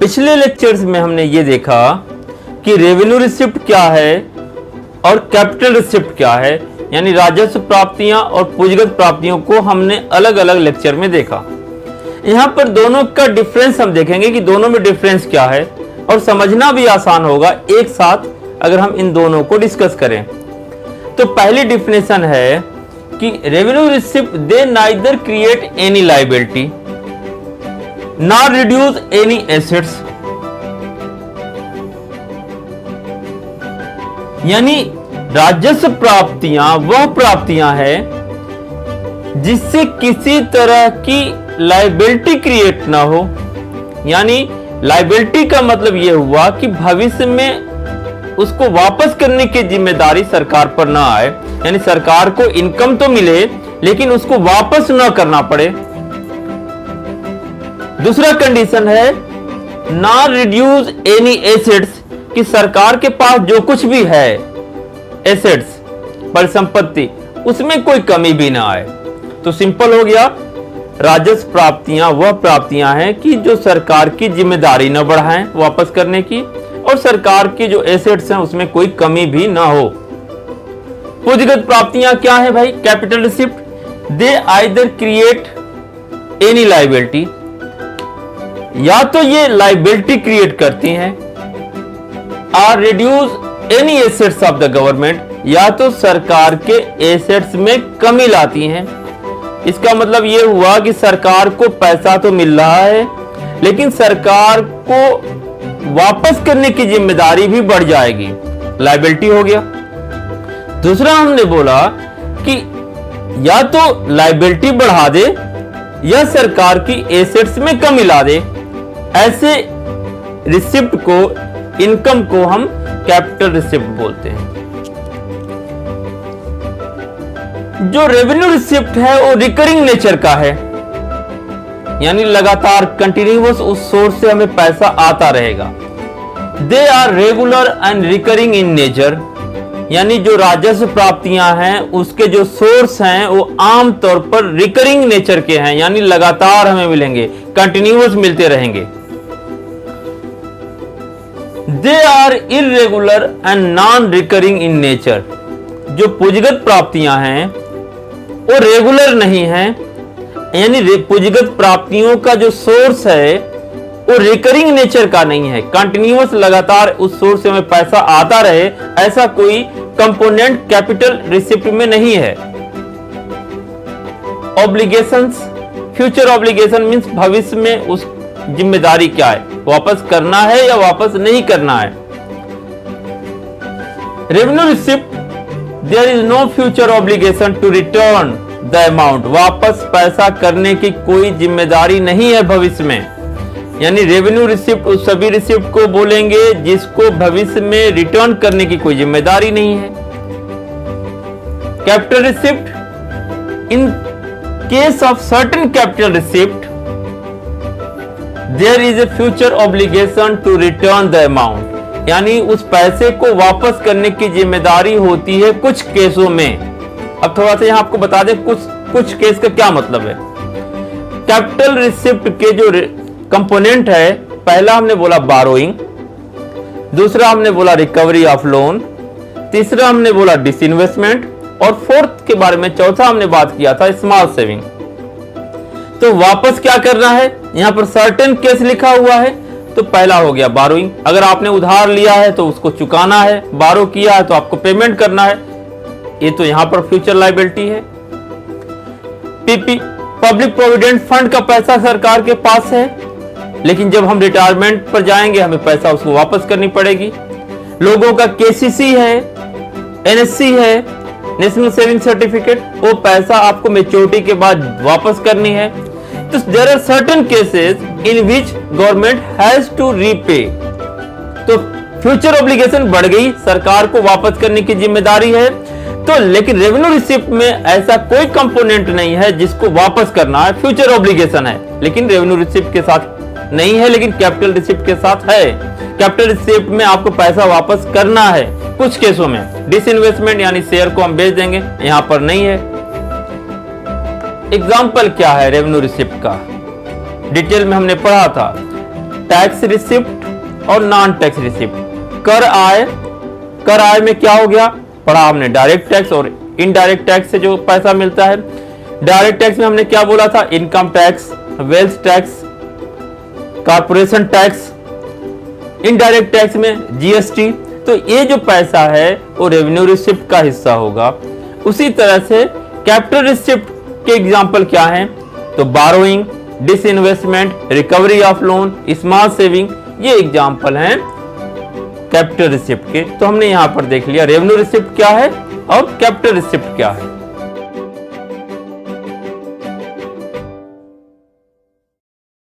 पिछले लेक्चर्स में हमने ये देखा कि रेवेन्यू रिसिप्ट क्या है और कैपिटल रिसिप्ट क्या है, यानी राजस्व प्राप्तियां और पूंजीगत प्राप्तियों को हमने अलग अलग लेक्चर में देखा। यहाँ पर दोनों का डिफरेंस हम देखेंगे कि दोनों में डिफरेंस क्या है और समझना भी आसान होगा एक साथ अगर हम इन दोनों को डिस्कस करें। तो पहली डिफिनेशन है कि revenue receipt they neither create any liability nor reduce any assets, यानी राजस्व प्राप्तियां वह प्राप्तियां हैं जिससे किसी तरह की लायबिलिटी क्रिएट ना हो। यानी लायबिलिटी का मतलब यह हुआ कि भविष्य में उसको वापस करने की जिम्मेदारी सरकार पर ना आए, यानी सरकार को इनकम तो मिले लेकिन उसको वापस ना करना पड़े। दूसरा कंडीशन है नॉट रिड्यूस एनी एसेट्स, कि सरकार के पास जो कुछ भी है एसेट्स परिसंपत्ति उसमें कोई कमी भी ना आए। तो सिंपल हो गया, राजस्व प्राप्तियां वह प्राप्तियां हैं कि जो सरकार की जिम्मेदारी न बढ़ाएं वापस करने की, और सरकार की जो एसेट्स हैं उसमें कोई कमी भी ना हो। पूंजीगत प्राप्तियां क्या है भाई? Capital receipt they either create any liability, या तो ये लायबिलिटी क्रिएट करती हैं, or reduce any assets of the government, या तो सरकार के एसेट्स में कमी लाती हैं। इसका मतलब यह हुआ कि सरकार को पैसा तो मिल रहा है लेकिन सरकार को वापस करने की जिम्मेदारी भी बढ़ जाएगी, लायबिलिटी हो गया। दूसरा हमने बोला कि या तो लायबिलिटी बढ़ा दे या सरकार की एसेट्स में कमी ला दे। ऐसे रिसिप्ट को, इनकम को हम कैपिटल रिसिप्ट बोलते हैं। जो रेवेन्यू रिसिप्ट है वो रिकरिंग नेचर का है, यानी लगातार कंटिन्यूअस उस सोर्स से हमें पैसा आता रहेगा। They are regular and recurring in nature, यानी जो राजस्व प्राप्तियां हैं उसके जो सोर्स हैं वो आम तौर पर रिकरिंग नेचर के हैं, यानी लगातार हमें मिलेंगे, कंटिन्यूअस मिलते रहेंगे। They are irregular and non recurring in nature, जो पूंजीगत प्राप्तियां हैं वो रेगुलर नहीं हैं, यानी पूंजीगत प्राप्तियों का जो सोर्स है वो रिकरिंग नेचर का नहीं है, कंटिन्यूअस लगातार उस सोर्स से हमें पैसा आता रहे, ऐसा कोई कंपोनेंट कैपिटल रिसिप्ट में नहीं है। ऑब्लिगेशंस, फ्यूचर ऑब्लिगेशन मींस भविष्य में उस जिम्मेदारी क्या है, वापस करना है या वापस नहीं करना है। Revenue receipt there is no future obligation to return the amount, वापस पैसा करने की कोई जिम्मेदारी नहीं है भविष्य में। यानी रेवेन्यू रिसिप्ट उस सभी रिसिप्ट को बोलेंगे जिसको भविष्य में रिटर्न करने की कोई जिम्मेदारी नहीं है। Capital receipt, in case of certain capital receipt there is a future obligation to return the amount, यानी उस पैसे को वापस करने की जिम्मेदारी होती है कुछ केसों में। अब थोड़ा सा यहां आपको बता दें कुछ केस का क्या मतलब है। कैपिटल रिसिप्ट के जो कंपोनेंट है, पहला हमने बोला बारोइंग, दूसरा हमने बोला रिकवरी ऑफ लोन, तीसरा हमने बोला डिसइन्वेस्टमेंट, और फोर्थ के बारे में चौथा हमने बात किया था स्मॉल सेविंग। तो वापस क्या करना है, यहां पर सर्टेन केस लिखा हुआ है। तो पहला हो गया बारोइंग, अगर आपने उधार लिया है तो उसको चुकाना है, बारो किया है तो आपको पेमेंट करना है, ये तो यहां पर फ्यूचर लायबिलिटी है। पीपी, पब्लिक प्रोविडेंट फंड का पैसा सरकार के पास है लेकिन जब हम रिटायरमेंट पर जाएंगे हमें पैसा उसको वापस करनी पड़ेगी। लोगों का केसीसी है, एनएससी है, नेशनल सेविंग सर्टिफिकेट, वो पैसा आपको मैच्योरिटी के बाद वापस करनी है। तो there are certain cases in which government has to repay, तो फ्यूचर ऑब्लिगेशन बढ़ गई, सरकार को वापस करने की जिम्मेदारी है। तो लेकिन रेवेन्यू रिसिप्ट में ऐसा कोई कंपोनेंट नहीं है जिसको वापस करना है, फ्यूचर ऑब्लिगेशन है लेकिन रेवेन्यू रिसिप्ट के साथ नहीं है, लेकिन कैपिटल रिसिप्ट के साथ है। कैपिटल रिसिप्ट में आपको पैसा वापस करना है कुछ केसों में। डिसइन्वेस्टमेंट यानी शेयर को हम बेच देंगे, यहां पर नहीं है। एग्जाम्पल क्या है रेवेन्यू रिसिप्ट का, डिटेल में हमने पढ़ा था। टैक्स रिसिप्ट और नॉन टैक्स रिसिप्ट। कर आय में क्या हो गया, पढ़ा हमने डायरेक्ट टैक्स और इनडायरेक्ट टैक्स से जो पैसा मिलता है। डायरेक्ट टैक्स में हमने क्या बोला था, income tax, wealth tax, corporation tax. Indirect tax में जीएसटी। तो ये जो पैसा है वो रेवेन्यू रिसिप्ट का हिस्सा होगा। उसी तरह से कैपिटल रिसिप्ट के एग्जांपल क्या हैं, तो burrowing, disinvestment, recovery of loan, small saving, ये एग्जांपल हैं कैपिटल रिसिप्ट के। तो हमने यहां पर देख लिया रेवेन्यू रिसिप्ट क्या है और कैपिटल रिसिप्ट क्या है।